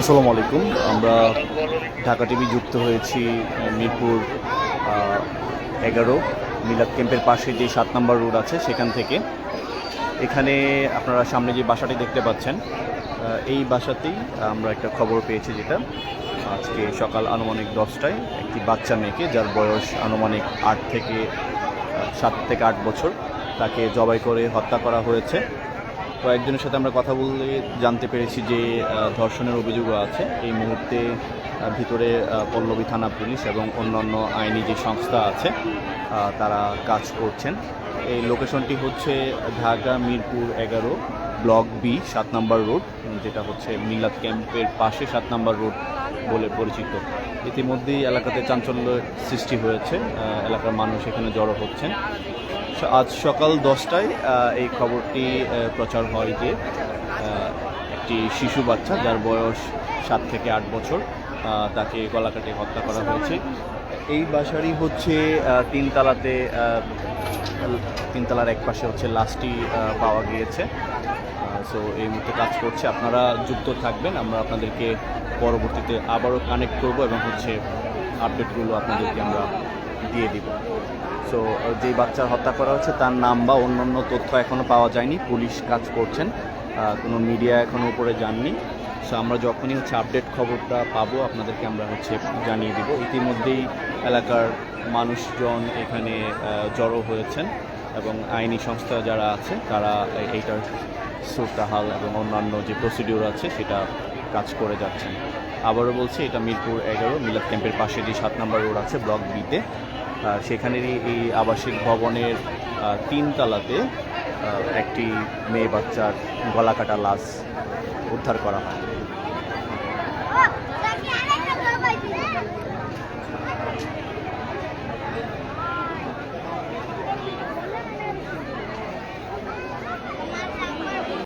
আসসালামু আলাইকুম। আমরা ঢাকা টিভি যুক্ত হয়েছি মিরপুর 11 মিলাদ ক্যাম্পের পাশে যে 7 নম্বর রোড আছে সেখান থেকে। এখানে আপনারা সামনে যে বাসাটি দেখতে পাচ্ছেন, এই বাসাতেই আমরা একটা খবর পেয়েছি, যেটা আজকে সকাল আনুমানিক 10টায় একটি বাচ্চা মেয়েকে, যার বয়স আনুমানিক 7 থেকে 8 বছর, তাকে জবাই করে হত্যা করা হয়েছে। কয়েকজনের সাথে আমরা কথা বলে জানতে পেরেছি যে ধর্ষণের অভিযোগও আছে। এই মুহূর্তে ভিতরে পল্লবী থানা পুলিশ এবং অন্যান্য আইনি যে সংস্থা আছে তারা কাজ করছেন। এই লোকেশনটি হচ্ছে ঢাকা মিরপুর 11 ব্লক বি 7 নম্বর রোড, যেটা হচ্ছে মিলাদ ক্যাম্পের পাশে 7 নম্বর রোড বলে পরিচিত। ইতিমধ্যেই এলাকাতে চাঞ্চল্য সৃষ্টি হয়েছে, এলাকার মানুষ এখানে জড়ো হচ্ছেন। আজ সকাল 10টায় এই খবরটি প্রচার হয় যে একটি শিশু বাচ্চা, যার বয়স 7 থেকে 8 বছর, তাকে গলা কেটে হত্যা করা হয়েছে। এই বাসারই হচ্ছে তিনতলার এক পাশে হচ্ছে লাশটি পাওয়া গিয়েছে। সো এই মুহূর্তে কাজ করছে, আপনারা যুক্ত থাকবেন। আমরা আপনাদেরকে পরবর্তীতে আবারও কানেক্ট করব এবং হচ্ছে আপডেটগুলো আপনাদেরকে আমরা দিয়ে দিব। সো যেই বাচ্চার হত্যা করা হচ্ছে তার নাম বা অন্যান্য তথ্য এখনও পাওয়া যায়নি, পুলিশ কাজ করছেন, কোনো মিডিয়া এখনও উপরে যাননি। সো আমরা যখনই হচ্ছে আপডেট খবরটা পাবো আপনাদেরকে আমরা হচ্ছে জানিয়ে দিব। ইতিমধ্যেই এলাকার মানুষজন এখানে জড়ো হয়েছেন এবং আইনি সংস্থা যারা আছে তারা এইটার সুরতাহাল এবং অন্যান্য যে প্রসিডিওর আছে সেটা কাজ করে যাচ্ছেন। আবারও বলছি, এটা মিরপুর 11 মিলাদ ক্যাম্পের পাশে যে 7 নম্বর রোড আছে ব্লক বিতে, সেখানেরই এই আবাসিক ভবনের 3 তলাতে একটি মেয়ে বাচ্চার গলা কাটা লাশ উদ্ধার করা হয়।